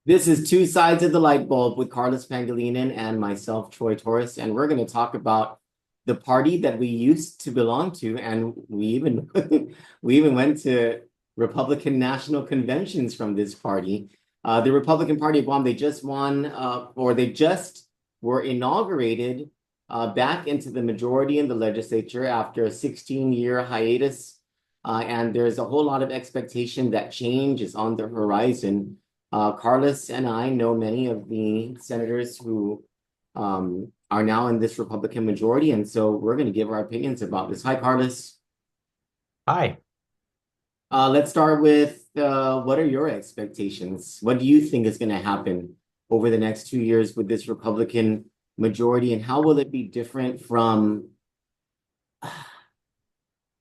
This is Two Sides of the Light Bulb with Carlos Pangelinan and myself, Troy Torres, and we're going to talk about the party that we used to belong to, and we even we even went to Republican national conventions from this party. The Republican Party of Guam, they just won, or they just were inaugurated back into the majority in the legislature after a 16-year hiatus, and there's a whole lot of expectation that change is on the horizon. Carlos and I know many of the senators who are now in this Republican majority, and so we're going to give our opinions about this. Hi, Carlos. Hi. Let's start with what are your expectations? What do you think is going to happen over the next 2 years with this Republican majority, and how will it be different from?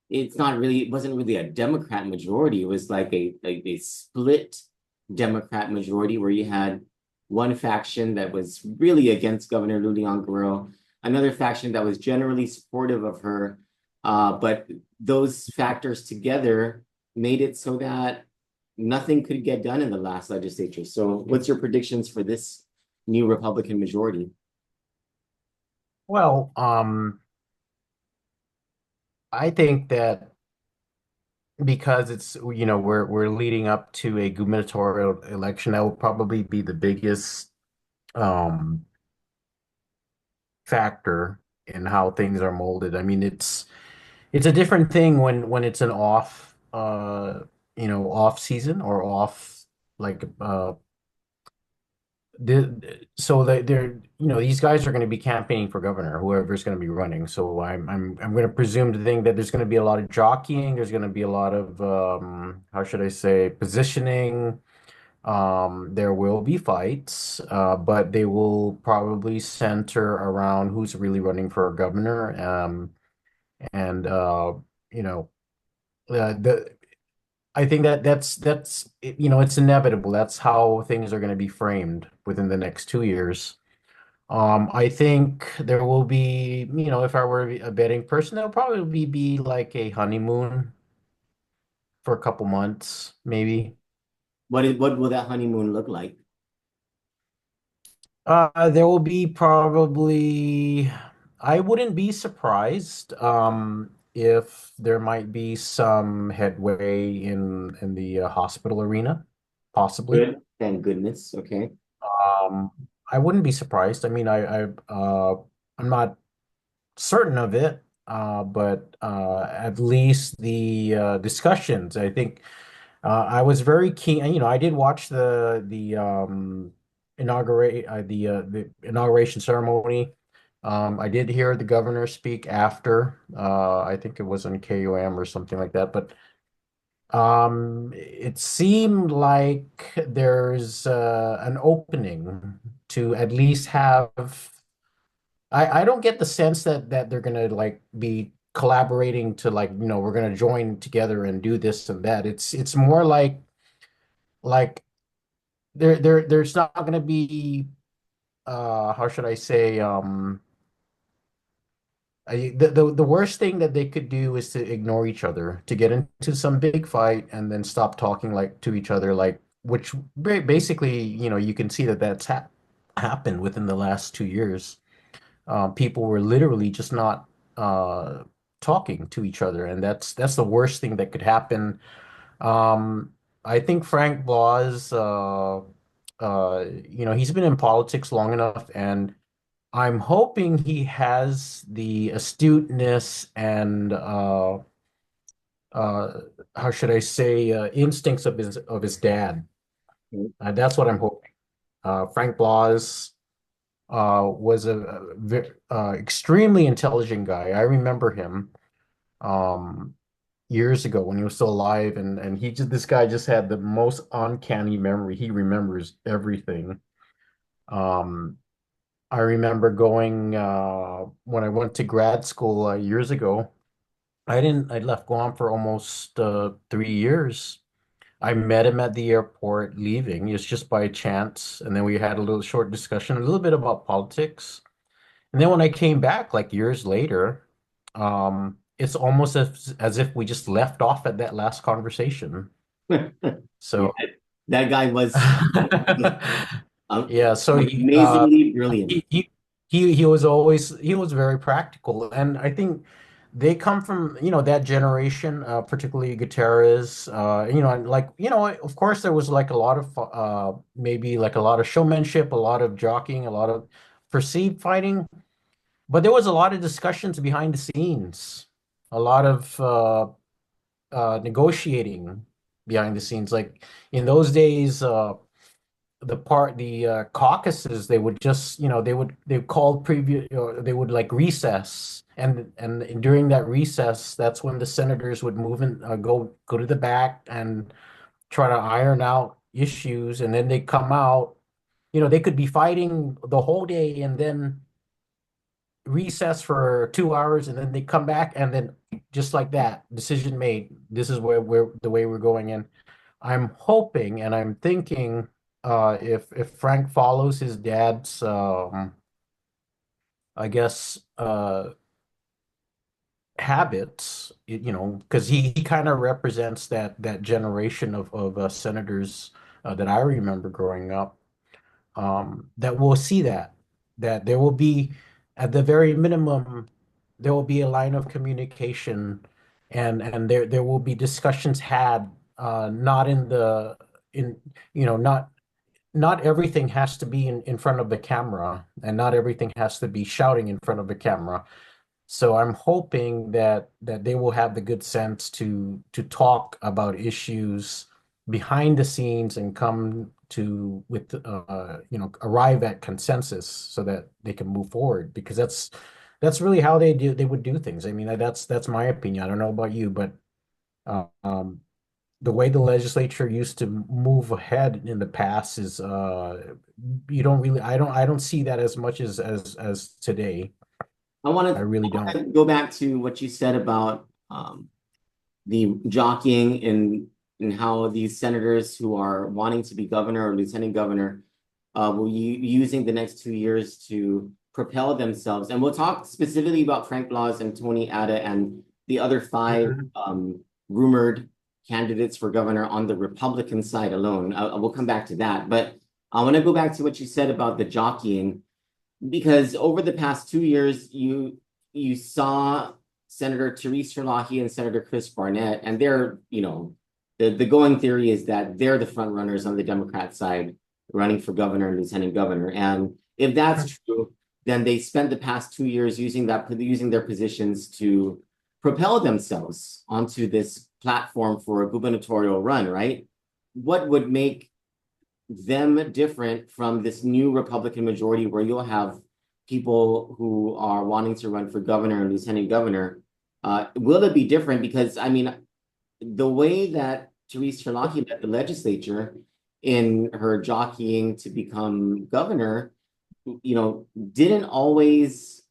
It wasn't really a Democrat majority. It was like a split Democrat majority where you had one faction that was really against Governor Lulian Guerrero, another faction that was generally supportive of her. But those factors together made it so that nothing could get done in the last legislature. So what's your predictions for this new Republican majority? Well, I think that because we're leading up to a gubernatorial election, that will probably be the biggest um factor in how things are molded. I mean, it's a different thing when it's an off season or off like these guys are going to be campaigning for governor, whoever's going to be running. So I'm going to presume to think that there's going to be a lot of jockeying. There's going to be a lot of how should I say, positioning. There will be fights, but they will probably center around who's really running for governor. And you know, the I think it's inevitable. That's how things are going to be framed within the next 2 years. I think there will be, if I were a betting person, there'll probably be like a honeymoon for a couple months, maybe. What will that honeymoon look like? There will be probably, I wouldn't be surprised, if there might be some headway in the hospital arena, possibly. Good. Thank goodness. Okay. Um, I wouldn't be surprised. I mean, I'm not certain of it, but at least the discussions. I think I was very keen. I did watch the inauguration ceremony. I did hear the governor speak after. I think it was on KUM or something like that. But it seemed like there's an opening to at least have. I don't get the sense that they're gonna like be collaborating to like, we're gonna join together and do this and that. It's more like there's not gonna be how should I say the worst thing that they could do is to ignore each other, to get into some big fight and then stop talking like to each other, like which basically, you can see that that's happened within the last 2 years. People were literally just not uh, talking to each other, and that's the worst thing that could happen. I think Frank Blas, he's been in politics long enough, and I'm hoping he has the astuteness and uh, how should I say, instincts of his dad. That's what I'm hoping. Frank Blas was a extremely intelligent guy. I remember him um, years ago when he was still alive, and this guy just had the most uncanny memory. He remembers everything. Um, I remember going when I went to grad school years ago. I left Guam for almost 3 years. I met him at the airport leaving. It's just by chance, and then we had a little short discussion, a little bit about politics. And then when I came back, like years later, it's almost as if we just left off at that last conversation. Yeah. So, That guy was Yeah, so amazingly brilliant. he he he was always he was very practical, and I think they come from that generation, particularly Gutierrez. And like of course there was like a lot of maybe like a lot of showmanship, a lot of jockeying, a lot of perceived fighting, but there was a lot of discussions behind the scenes, a lot of negotiating behind the scenes. Like in those days, the caucuses, they would just they called preview, or they would like recess, and during that recess, that's when the senators would move and go to the back and try to iron out issues, and then they come out. They could be fighting the whole day and then recess for 2 hours, and then they come back, and then just like that, decision made. This is where we're the way we're going in. I'm hoping and I'm thinking, if Frank follows his dad's, I guess, habits, because he kind of represents that generation of senators that I remember growing up, that we'll see that there will be, at the very minimum, there will be a line of communication, and there will be discussions had, not in the in not everything has to be in front of the camera, and not everything has to be shouting in front of the camera. So I'm hoping that they will have the good sense to talk about issues behind the scenes and come to with arrive at consensus so that they can move forward, because that's really how they would do things. I mean, that's my opinion. I don't know about you, but uh, um, the way the legislature used to move ahead in the past is, you don't really I don't see that as much as today. I really I don't. want to go back to what you said about the jockeying and how these senators who are wanting to be governor or lieutenant governor will using the next 2 years to propel themselves. And we'll talk specifically about Frank Blas and Tony Ada and the other five Mhm. rumored candidates for governor on the Republican side alone. We'll come back to that. But I want to go back to what you said about the jockeying, because over the past 2 years, you saw Senator Therese Terlahi and Senator Chris Barnett, and they're, the going theory is that they're the front runners on the Democrat side running for governor and lieutenant governor. And if that's true, then they spent the past 2 years using their positions to propel themselves onto this platform for a gubernatorial run, right? What would make them different from this new Republican majority where you'll have people who are wanting to run for governor and lieutenant governor? Will it be different? Because I mean, the way that Therese Terlaki led the legislature in her jockeying to become governor, didn't always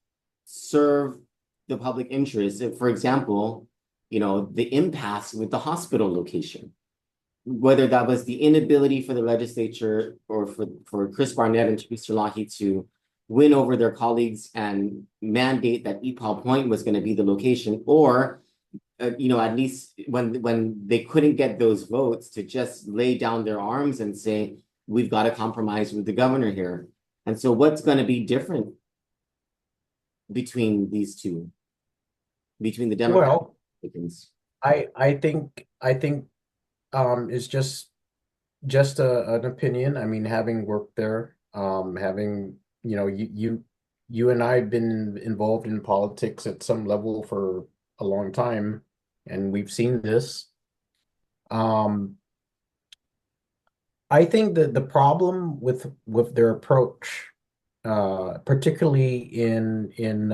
serve the public interest. If, for example, the impasse with the hospital location, whether that was the inability for the legislature or for Chris Barnett and Therese Terlahi to win over their colleagues and mandate that Epal Point was going to be the location, or at least when they couldn't get those votes, to just lay down their arms and say, we've got to compromise with the governor here. And so what's going to be different between these two, between the Democrats Well, and Republicans? I think it's just an opinion. I mean, having worked there, having you and I have been involved in politics at some level for a long time, and we've seen this. Um, I think that the problem with their approach, particularly in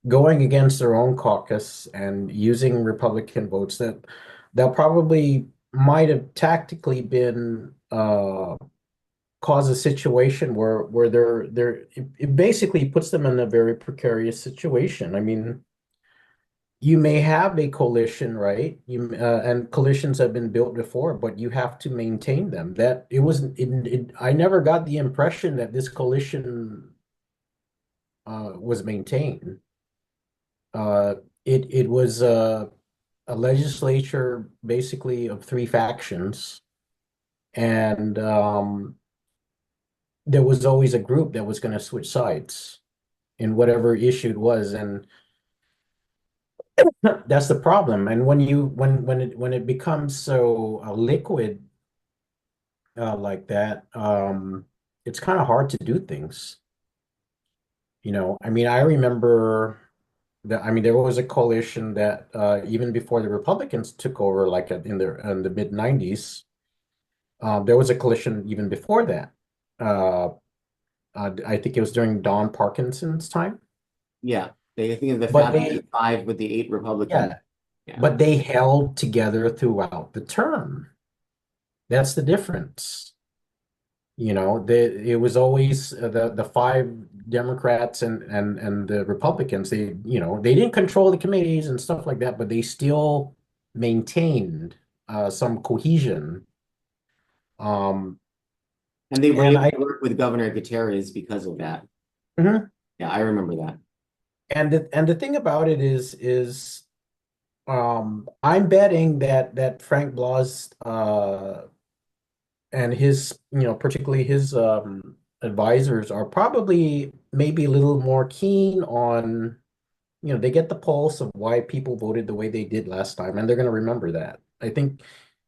going against their own caucus and using Republican votes, that probably might have tactically been, cause a situation where it basically puts them in a very precarious situation. I mean, you may have a coalition, right? And coalitions have been built before, but you have to maintain them. That it was I never got the impression that this coalition was maintained. Uh, it was a legislature basically of three factions, And there was always a group that was going to switch sides in whatever issue it was. And that's the problem. And when it becomes so liquid like that, it's kind of hard to do things. I mean, I remember that. I mean, there was a coalition that even before the Republicans took over, like in the mid '90s, there was a coalition even before that. Uh, I think it was during Don Parkinson's time, Yeah, they think of the but Fab Five with the eight Republicans. yeah, Yeah, but they held together throughout the term. That's the difference. It was always the five Democrats and the Republicans. They didn't control the committees and stuff like that, but they still maintained some cohesion. Um, and they were and able I to work with Governor Gutierrez because of that. Mhm. Yeah, I remember that. And the thing about it is I'm betting that Frank Blas and his, particularly his advisors are probably maybe a little more keen on, they get the pulse of why people voted the way they did last time, and they're going to remember that. I think,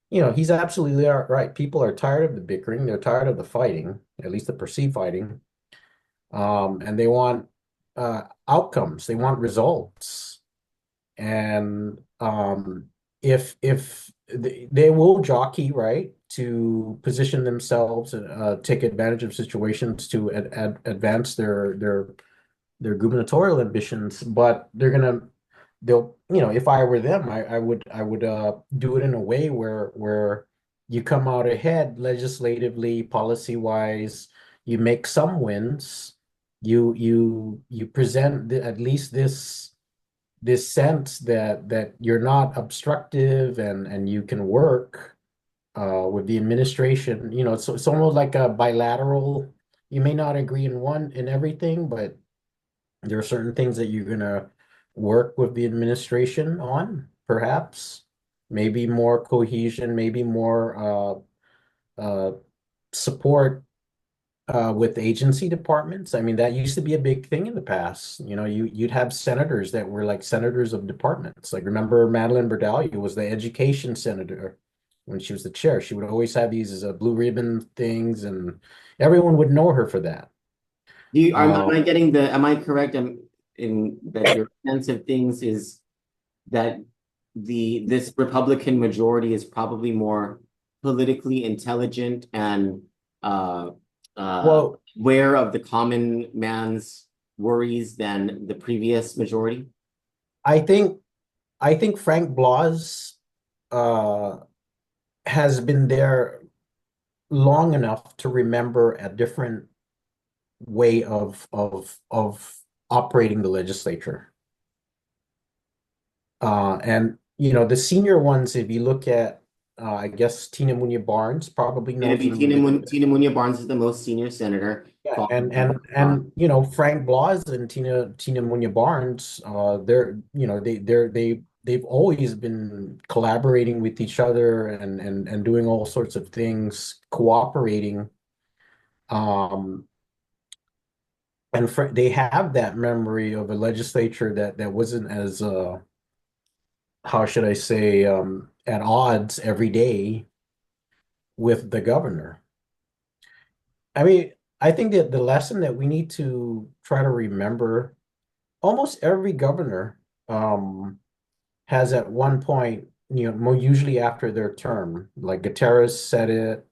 he's absolutely right. People are tired of the bickering. They're tired of the fighting, at least the perceived fighting. And they want outcomes. They want results. And if they will jockey, right, to position themselves and take advantage of situations to advance their gubernatorial ambitions, but if I were them, I would do it in a way where you come out ahead legislatively, policy wise, you make some wins, you present at least this sense that you're not obstructive and you can work with the administration. It's almost like a bilateral. You may not agree in everything, but there are certain things that you're gonna work with the administration on, perhaps. Maybe more cohesion, maybe more support with agency departments. I mean, that used to be a big thing in the past. You'd have senators that were like senators of departments. Like, remember Madeline Berdalia was the education senator when she was the chair. She would always have these blue ribbon things, and everyone would know her for that. Am Uh, I getting am I correct in that your sense of things is that this Republican majority is probably more politically intelligent and uh, well, aware of the common man's worries than the previous majority? I think I think Frank Blas uh, has been there long enough to remember a different way of operating the legislature. And the senior ones, if you look at, I guess Tina Munya Barnes probably It'd knows a be little bit. Tina Munya Barnes is the most senior senator, Yeah, followed and by and and Frank Blas and Tina Munya Barnes, they've always been collaborating with each other and doing all sorts of things, cooperating. Um, and they have that memory of a legislature that wasn't as how should I say, at odds every day with the governor. I mean, I think that the lesson that we need to try to remember, almost every governor has at one point, more usually after their term, like Gutierrez said it,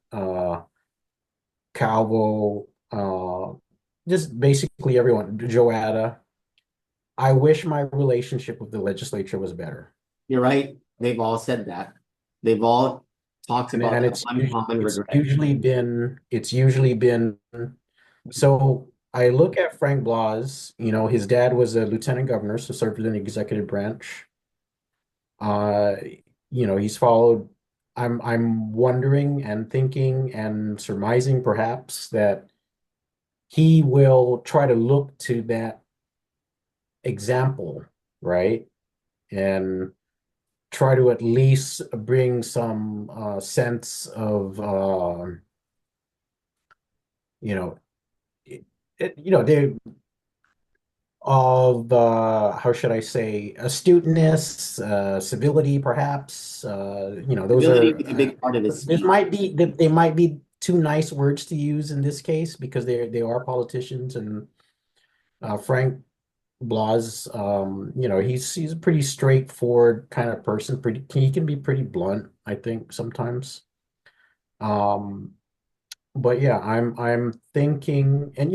Calvo, just basically everyone, Joetta. I wish my relationship with the legislature was better. you're right. They've all said that. They've all talked And about and that it's one common it's regret. usually been so I look at Frank Blas, his dad was a lieutenant governor, so served in the executive branch. Uh, he's followed. I'm wondering and thinking and surmising perhaps that he will try to look to that example, right? And try to at least bring some sense of you know they of how should I say, astuteness, civility, perhaps. Those Civility are was a big part of his this speech. might be they might be too nice words to use in this case because they are politicians, and Frank Blas, he's a pretty straightforward kind of person. He can be pretty blunt, I think, sometimes. Um, but yeah, I'm thinking, and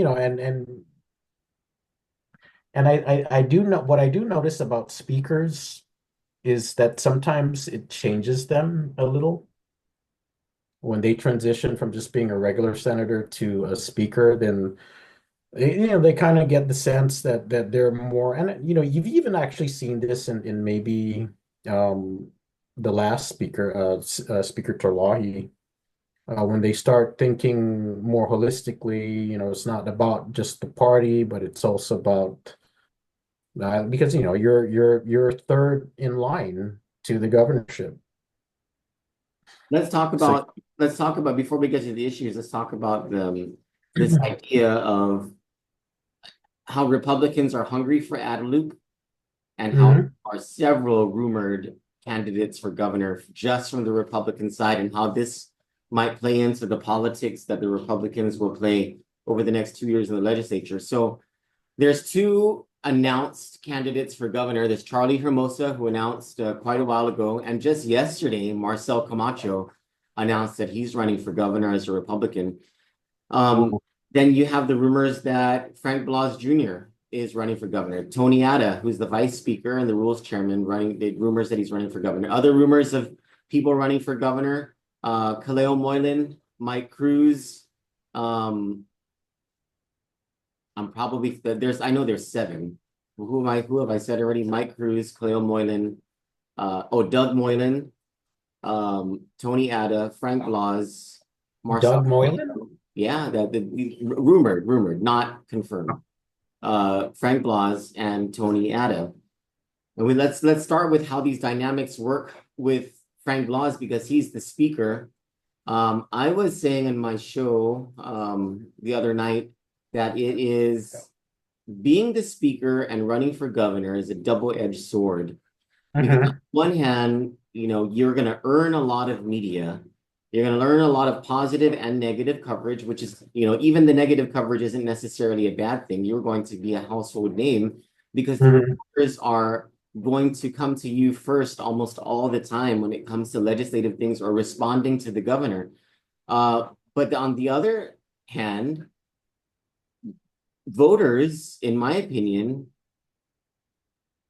I do know what I do notice about speakers is that sometimes it changes them a little when they transition from just being a regular senator to a speaker. Then they kind of get the sense that they're more, and you've even actually seen this in maybe um, the last speaker, Speaker Terlahi, when they start thinking more holistically. It's not about just the party, but it's also about because you're third in line to the governorship. Let's talk So about before we get to the issues, let's talk about this idea of how Republicans are hungry for Adelup and how there Mhm. are several rumored candidates for governor just from the Republican side, and how this might play into the politics that the Republicans will play over the next 2 years in the legislature. So there's two announced candidates for governor. There's Charlie Hermosa, who announced quite a while ago, and just yesterday, Marcel Camacho announced that he's running for governor as a Republican. Um, then you have the rumors that Frank Blas Jr. is running for governor. Tony Atta, who's the vice speaker and the rules chairman, running the rumors that he's running for governor. Other rumors of people running for governor: Kaleo Moylan, Mike Cruz. Um, I'm probably I know there's seven. Who have I said already? Mike Cruz, Kaleo Moylan, Doug Moylan, Tony Atta, Frank Blas, Marcel. Doug Moylan? Yeah, rumored, not confirmed. Frank Blas and Tony Atta. And let's start with how these dynamics work with Frank Blas, because he's the speaker. I was saying in my show the other night that it is being the speaker and running for governor is a double-edged sword, because on Mhm. one hand, you're going to earn a lot of media. You're going to learn a lot of positive and negative coverage, which is, even the negative coverage isn't necessarily a bad thing. You're going to be a household name because the Mhm. reporters are going to come to you first almost all the time when it comes to legislative things or responding to the governor. But on the other hand, voters, in my opinion,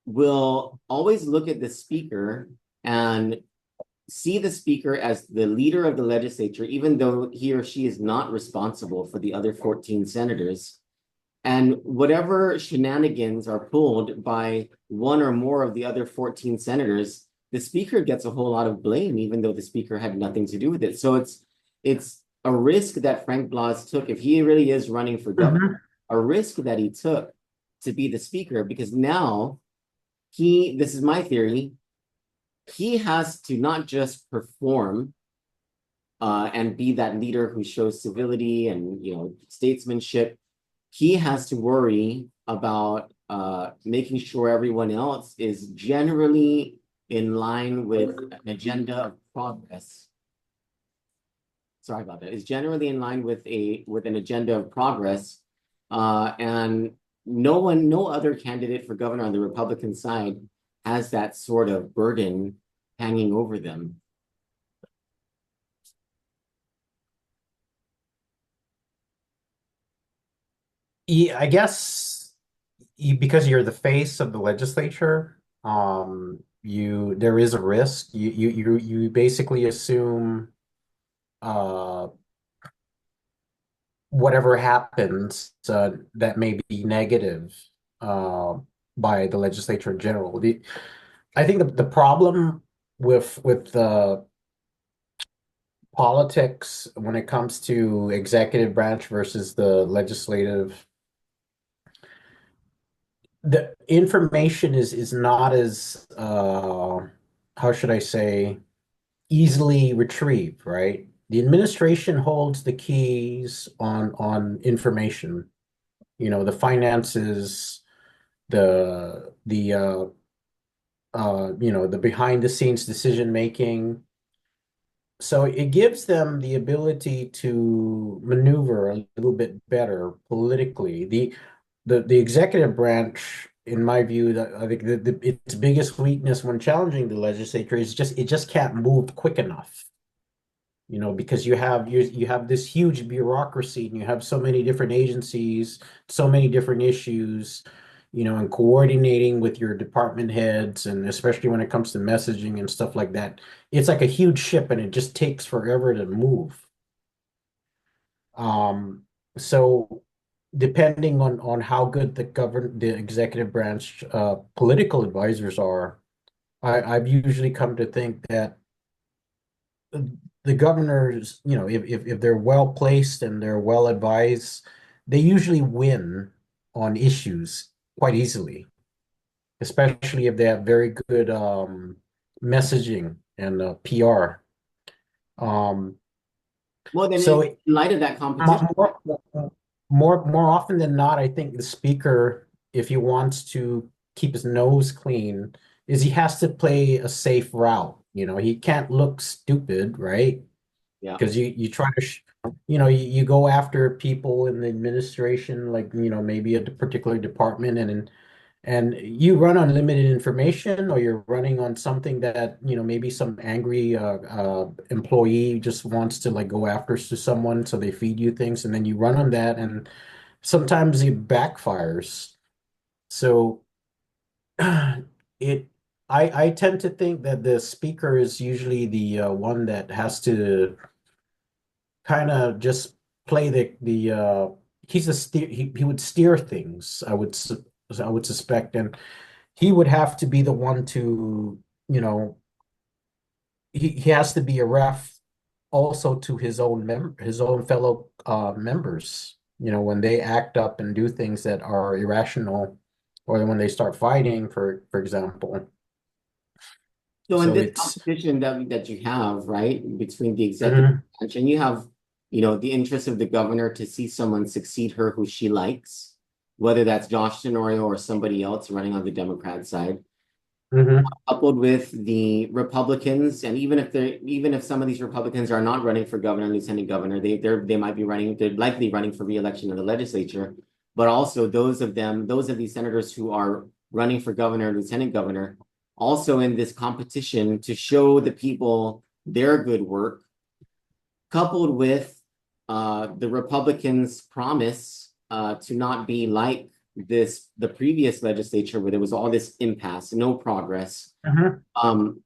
will always look at the speaker and see the speaker as the leader of the legislature, even though he or she is not responsible for the other 14 senators. And whatever shenanigans are pulled by one or more of the other 14 senators, the speaker gets a whole lot of blame, even though the speaker had nothing to do with it. So it's a risk that Frank Blas took, if he really is running for governor, Mhm. a risk that he took to be the speaker, because now this is my theory, he has to not just perform and be that leader who shows civility and statesmanship. He has to worry about making sure everyone else is generally in line with an agenda of progress. Sorry about that. Is generally in line with an agenda of progress, and no other candidate for governor on the Republican side has that sort of burden hanging over them. Yeah, I guess because you're the face of the legislature, there is a risk. You basically assume uh whatever happens that may be negative uh by the legislature in general. I think the problem with politics when it comes to executive branch versus the legislative, the information is not as how should I say, easily retrieved, right? The administration holds the keys on information, the finances, the behind the scenes decision making. So it gives them the ability to maneuver a little bit better politically. The executive branch, in my view, that I think its biggest weakness when challenging the legislature is just it just can't move quick enough. Because you have this huge bureaucracy and you have so many different agencies, so many different issues, and coordinating with your department heads, and especially when it comes to messaging and stuff like that, it's like a huge ship and it just takes forever to move. Um, so depending on how good the executive branch political advisors are, I've usually come to think that the governors, if they're well placed and they're well advised, they usually win on issues quite easily, especially if they have very good messaging and PR. Um, Well, then so in light of that competition, more often than not, I think the speaker, if he wants to keep his nose clean, is he has to play a safe route. He can't look stupid, right? yeah. Because you try to you go after people in the administration, like maybe a particular department, and you run on limited information, or you're running on something that maybe some angry employee just wants to like go after to someone, so they feed you things, and then you run on that, and sometimes it backfires. So it I tend to think that the speaker is usually the one that has to kind of just play he's a steer he would steer things, I would suspect, and he would have to be the one to, you know he has to be a ref also to his own fellow members, when they act up and do things that are irrational, or when they start fighting, for example. So in So this it's competition that you have, right, between the executive Mhm. branch and you have, the interest of the governor to see someone succeed her who she likes, whether that's Josh Tenorio or somebody else running on the Democrat side, Mhm. coupled with the Republicans, and even if some of these Republicans are not running for governor and lieutenant governor, they might be they're likely running for reelection in the legislature, but also those of these senators who are running for governor and lieutenant governor, also in this competition to show the people their good work, coupled with the Republicans' promise to not be like the previous legislature where there was all this impasse, no progress. Mhm.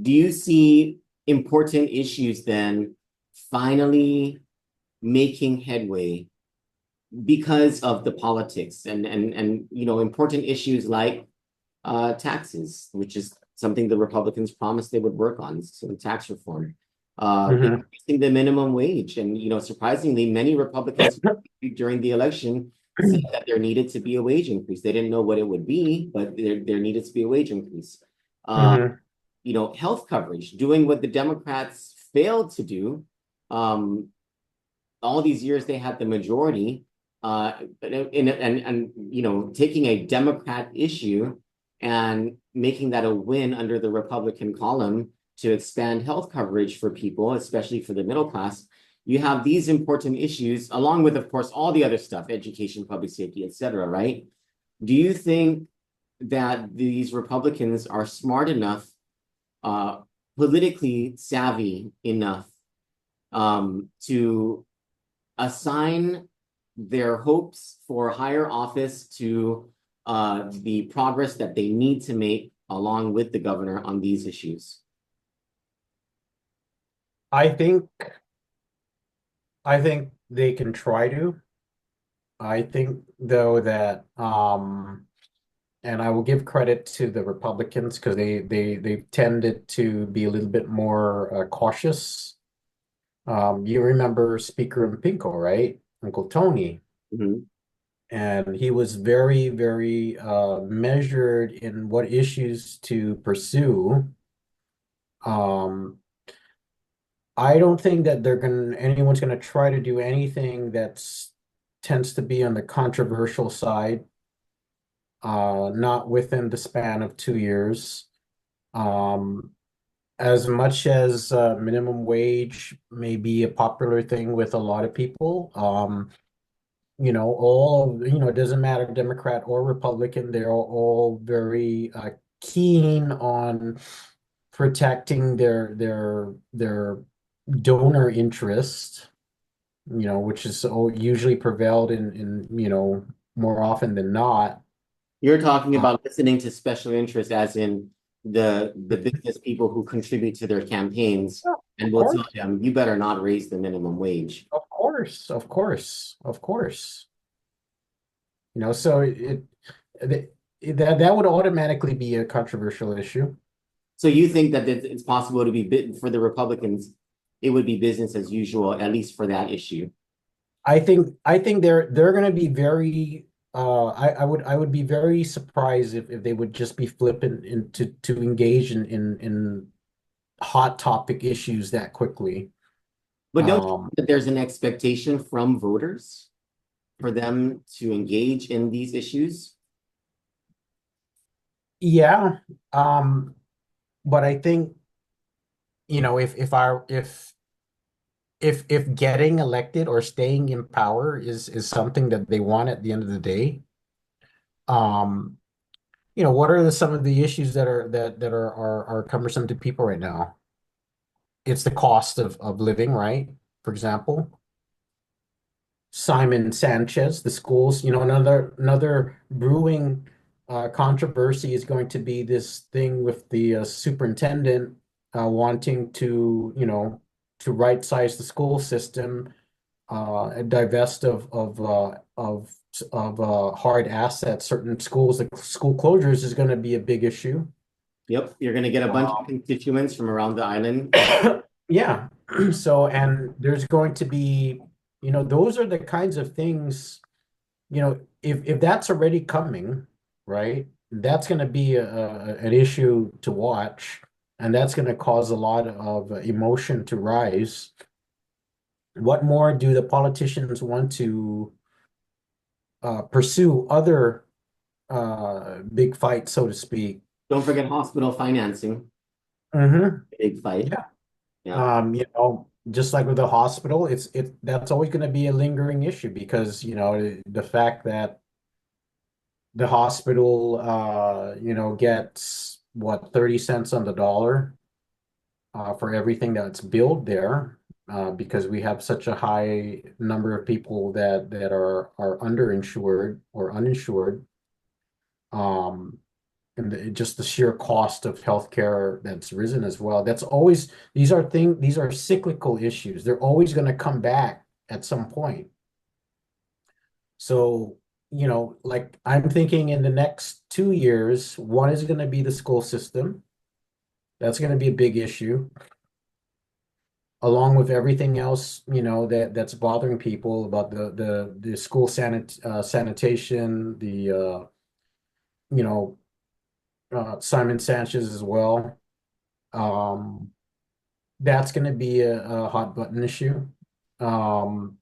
Do you see important issues then finally making headway because of the politics and important issues like taxes, which is something the Republicans promised they would work on, so tax reform, Mhm. increasing the minimum wage, and surprisingly, many Republicans during the election said that there needed to be a wage increase. They didn't know what it would be, but there needed to be a wage increase. Uh, Mhm. Health coverage, doing what the Democrats failed to do. All these years they had the majority, taking a Democrat issue and making that a win under the Republican column to expand health coverage for people, especially for the middle class. You have these important issues, along with, of course, all the other stuff, education, public safety, etc. Right? Do you think that these Republicans are smart enough, uh, politically savvy enough, to assign their hopes for higher office to the progress that they need to make along with the governor on these issues? I think I think they can try to. I think though that and I will give credit to the Republicans because they've tended to be a little bit more cautious. You remember Speaker Pinko, right? Uncle Tony. Mhm. And he was very, very measured in what issues to pursue. Um, I don't think that anyone's gonna try to do anything that's tends to be on the controversial side, not within the span of 2 years. Um, as much as minimum wage may be a popular thing with a lot of people, it doesn't matter Democrat or Republican, they're all very keen on protecting their donor interest, which is usually prevailed in more often than not. You're talking Uh, about listening to special interests, as in the business people who contribute to their campaigns of and will tell course, them, you better not raise the minimum wage. of course, of course, of course. So that would automatically be a controversial issue. So you think that it's possible to be bit for the Republicans, it would be business as usual, at least for that issue. I think they're going to be very I would be very surprised if they would just be flippant into to engage in hot topic issues that quickly. But don't you Um, think that there's an expectation from voters for them to engage in these issues? yeah, but I think, if getting elected or staying in power is something that they want at the end of the day, um, what are some of the issues that are cumbersome to people right now? It's the cost of living, right? For example, Simon Sanchez, the schools, another brewing controversy is going to be this thing with the superintendent wanting to right size the school system, and divest of hard assets. Certain schools, like school closures, is going to be a big issue. Yep, you're going to get a bunch of Um, constituents from around the island. yeah. So, and there's going to be, those are the kinds of things, if that's already coming, right, that's going to be an issue to watch, and that's going to cause a lot of emotion to rise. What more do the politicians want to pursue other big fights, so to speak? Don't forget hospital financing, Hmm. big fight. Yeah. Yeah. Just like with the hospital, that's always going to be a lingering issue because, the fact that the hospital, gets what, 30 cents on the dollar for everything that's billed there, because we have such a high number of people that are underinsured or uninsured. Um, and just the sheer cost of healthcare that's risen as well. These are cyclical issues. They're always going to come back at some point. So, like I'm thinking in the next 2 years, one is going to be the school system. That's going to be a big issue, along with everything else, that's bothering people about the school sanitation, the you know Simon Sanchez as well. Um, that's going to be a hot button issue. Um,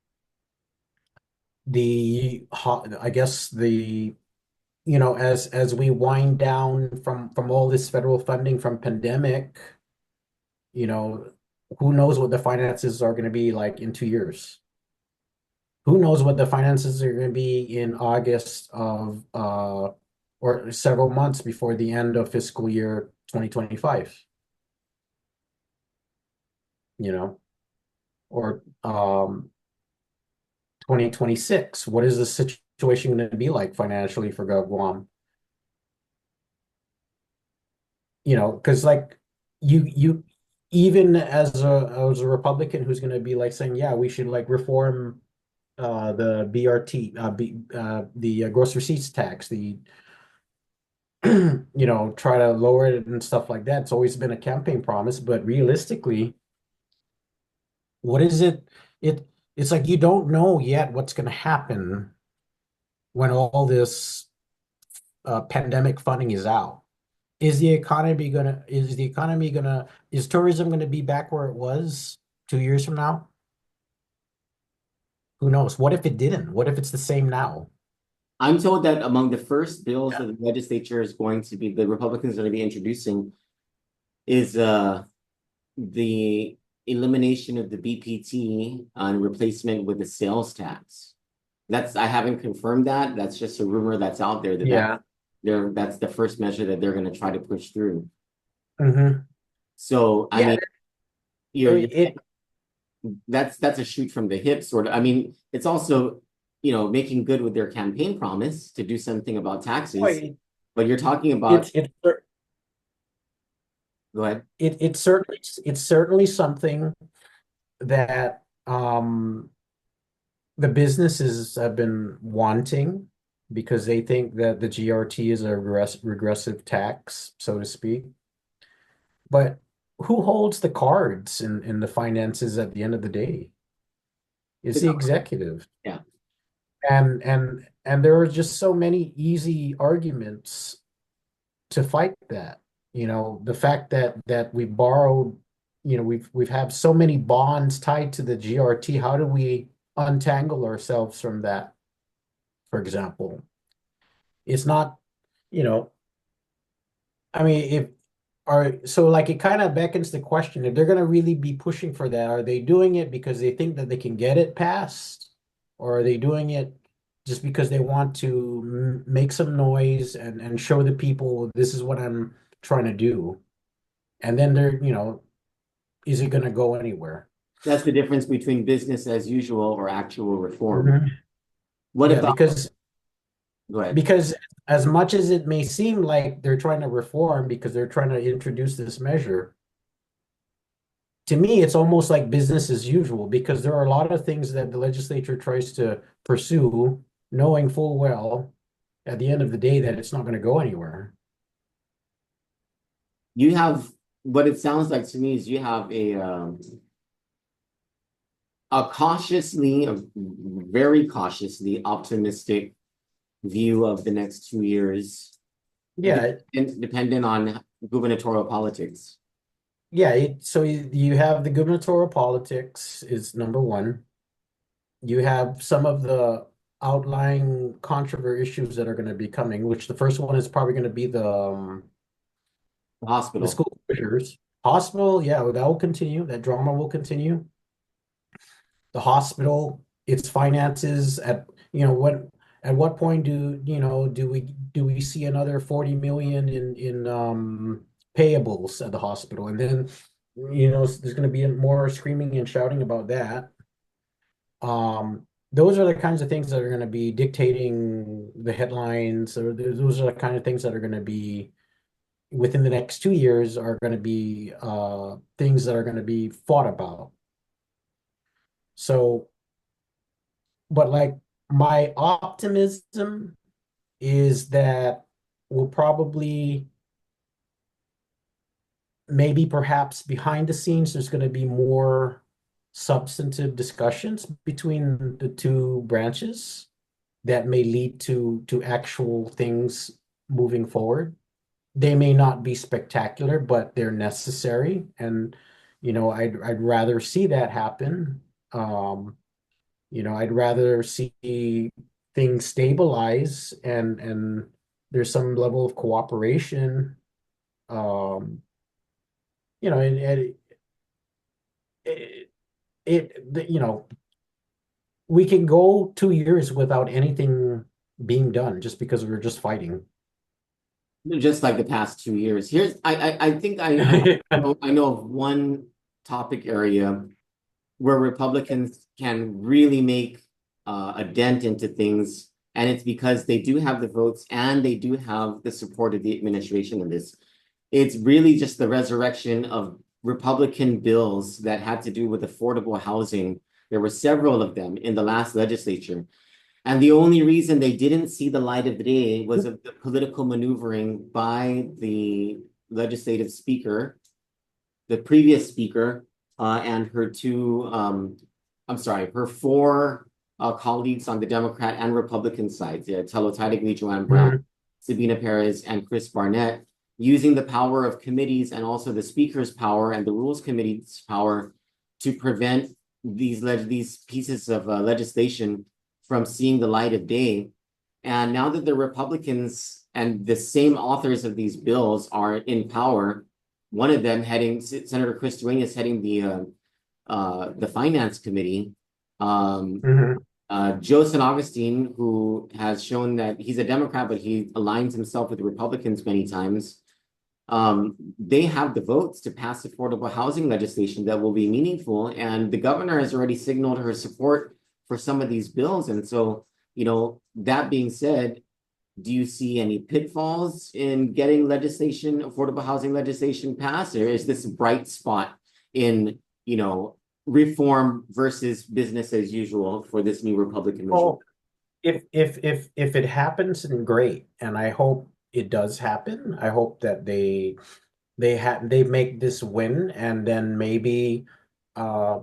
I guess as we wind down from all this federal funding from pandemic, you know, who knows what the finances are going to be like in 2 years? Who knows what the finances are going to be in August of or several months before the end of fiscal year 2025, you know, or 2026. What is the situation going to be like financially for Guam? Because like you even as a Republican who's going to be like saying, yeah, we should like reform the BRT, the gross receipts tax, the try to lower it and stuff like that. It's always been a campaign promise, but realistically, what is it? It's like you don't know yet what's going to happen when all this pandemic funding is out. is tourism gonna be back where it was 2 years from now? Who knows? What if it didn't? What if it's the same now? I'm told that among the first bills that the legislature is going to be, the Republicans are going to be introducing is the elimination of the BPT and replacement with the sales tax. I haven't confirmed that. That's just a rumor that's out there Yeah. that's the first measure that they're going to try to push through. Hmm. So I Yeah, mean, you're it that's a shoot from the hip sort of. I mean, it's also, making good with their campaign promise to do something about taxes. it, But you're talking about, it's it, go ahead. it's certainly something that the businesses have been wanting because they think that the GRT is a regressive tax, so to speak. But who holds the cards in the finances at the end of the day? It's The the government. executive. Yeah. And there are just so many easy arguments to fight that. The fact that we borrowed, we've had so many bonds tied to the GRT. How do we untangle ourselves from that, for example? It's not, you know, I mean, if are so like it kind of beckons the question if they're going to really be pushing for that, are they doing it because they think that they can get it passed, or are they doing it just because they want to make some noise and show the people this is what I'm trying to do? And then is it going to go anywhere? That's the difference between business as usual or actual reform. Mhm. What if Yeah, the, go ahead. because as much as it may seem like they're trying to reform because they're trying to introduce this measure, to me, it's almost like business as usual because there are a lot of things that the legislature tries to pursue, knowing full well at the end of the day that it's not going to go anywhere. You have, what it sounds like to me is you have a very cautiously optimistic view of the next 2 years, Yeah, dependent on gubernatorial politics. yeah. So you have the gubernatorial politics is number one. You have some of the outlying controversial issues that are going to be coming, which the first one is probably going to be The the hospital. school closures. Hospital, yeah, that will continue. That drama will continue. The hospital, its finances at what point do we see another 40 million in payables at the hospital? And then there's going to be more screaming and shouting about that. Those are the kinds of things that are going to be dictating the headlines, or those are the kind of things that are going to be within the next 2 years are going to be things that are going to be fought about. So, but like my optimism is that we'll probably, maybe perhaps behind the scenes, there's going to be more substantive discussions between the two branches that may lead to actual things moving forward. They may not be spectacular, but they're necessary. And I'd rather see that happen. I'd rather see things stabilize and there's some level of cooperation. Um, and it, we can go 2 years without anything being done just because we're just fighting. Just like the past 2 years. I think I know of one topic area where Republicans can really make a dent into things, and it's because they do have the votes and they do have the support of the administration in this. It's really just the resurrection of Republican bills that had to do with affordable housing. There were several of them in the last legislature. And the only reason they didn't see the light of the day was of the political maneuvering by the legislative speaker, the previous speaker, and her her four colleagues on the Democrat and Republican sides, Tello Joanne Brown, Mhm. Sabina Perez, and Chris Barnett. using the power of committees and also the speaker's power and the rules committee's power to prevent these pieces of legislation from seeing the light of day. And now that the Republicans and the same authors of these bills are in power, one of them heading, Senator Chris Duenas heading the Finance Committee, Mhm. Joe San Augustine, who has shown that he's a Democrat, but he aligns himself with the Republicans many times. They have the votes to pass affordable housing legislation that will be meaningful. And the governor has already signaled her support for some of these bills. And so, that being said, do you see any pitfalls in getting affordable housing legislation passed? Or is this a bright spot in, reform versus business as usual for this new Republican regime? Well, if it happens, then great, and I hope it does happen. I hope that they make this win, and then maybe uh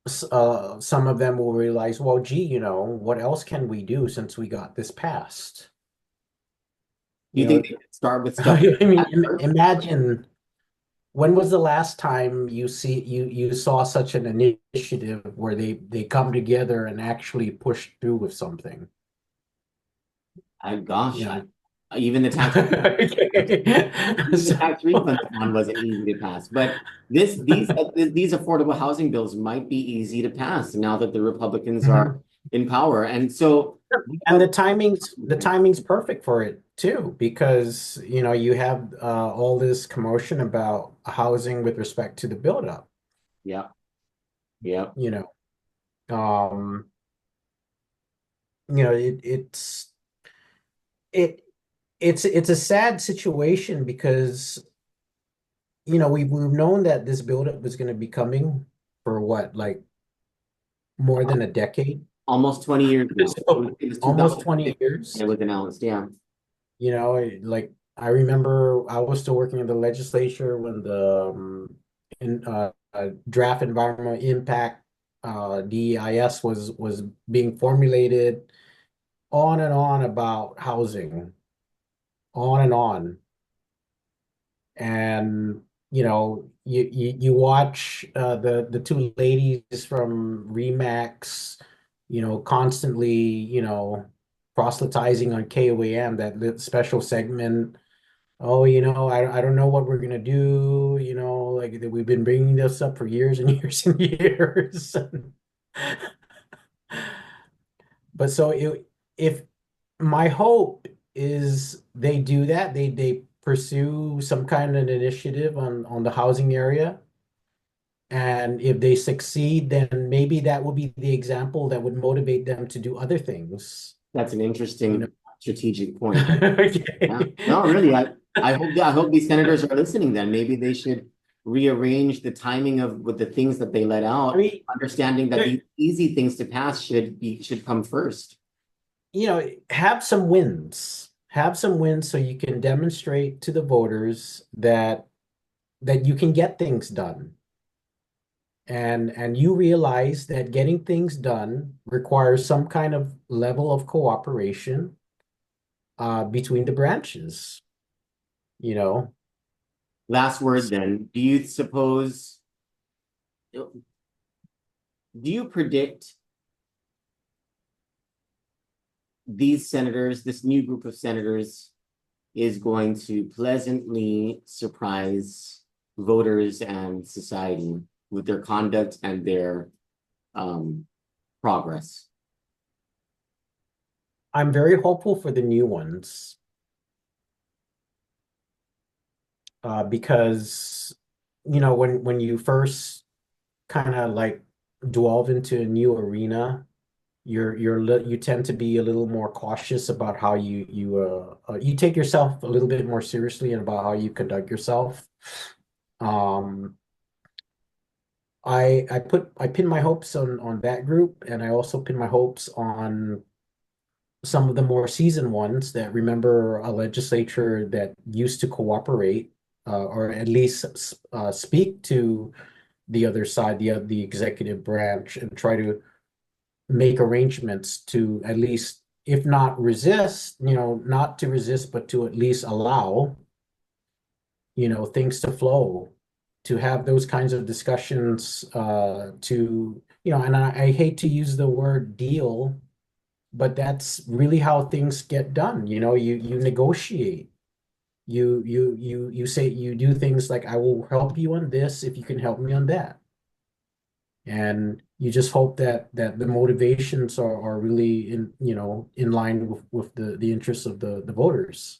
some of them will realize, well, gee, what else can we do since we got this passed? Do you You know, think they could start with stuff I mean, like that first? imagine when was the last time you saw such an initiative where they come together and actually push through with something? Gosh, You know. even the tax even the So, tax refund one wasn't easy to pass. But these affordable housing bills might be easy to pass now that the Republicans are Mhm. in power. And so, And the timing's perfect for it too, because you have all this commotion about housing with respect to the buildup. yeah, yeah. You know, um, it it's a sad situation because we've known that this buildup was going to be coming for what, like more than a decade. Almost 20 years now. So It was almost 2006 20 and years. it was announced. Yeah. Like I remember I was still working in the legislature when the draft environmental impact DEIS was being formulated, on and on about housing, on and on. And you watch the two ladies from Remax, constantly, proselytizing on KOAM, that special segment. Oh, I don't know what we're gonna do. Like that we've been bringing this up for years and years and years. But so if my hope is they do that, they pursue some kind of an initiative on the housing area. And if they succeed, then maybe that will be the example that would motivate them to do other things. That's an You know. interesting strategic point. Yeah. Okay. No, really, I hope these senators are listening then. Maybe they should rearrange the timing of with the things that they let I out, mean, understanding that there, these easy things to pass should come first. have some wins. Have some wins so you can demonstrate to the voters that you can get things done. And you realize that getting things done requires some kind of level of cooperation between the branches, you know. Last word then. Do you predict this new group of senators is going to pleasantly surprise voters and society with their conduct and their progress? I'm very hopeful for the new ones because when you first kind of like delve into a new arena, you tend to be a little more cautious about how you take yourself a little bit more seriously and about how you conduct yourself. Um, I pin my hopes on that group, and I also pin my hopes on some of the more seasoned ones that remember a legislature that used to cooperate, or at least speak to the other side, the executive branch, and try to make arrangements to at least, if not resist, not to resist, but to at least allow. things to flow, to have those kinds of discussions, and I hate to use the word deal, but that's really how things get done. You negotiate. You say you do things like, I will help you on this if you can help me on that. And you just hope that the motivations are really in line with the interests of the voters.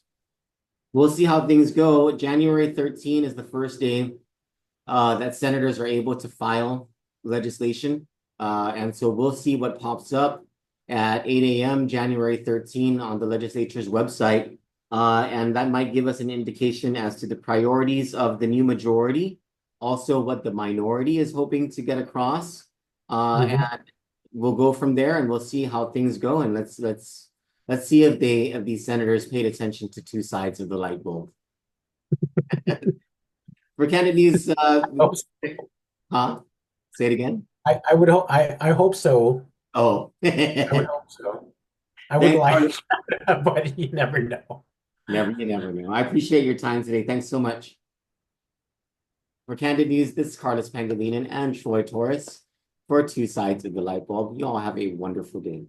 We'll see how things go. January 13 is the first day that senators are able to file legislation. And so we'll see what pops up at 8 a.m. January 13 on the legislature's website. And that might give us an indication as to the priorities of the new majority, also what the minority is hoping to get across. Mhm. And we'll go from there and we'll see how things go. And let's see if these senators paid attention to two sides of the light bulb. For Kennedy's, Oh, huh? Say it again. I would hope I hope so. Oh, I would hope so. I would thanks, like, Carlos. but you never know. You never know. I appreciate your time today. Thanks so much. For Candid News, this is Carlos Pangelinan and Troy Torres for Two Sides of the Light Bulb. You all have a wonderful day.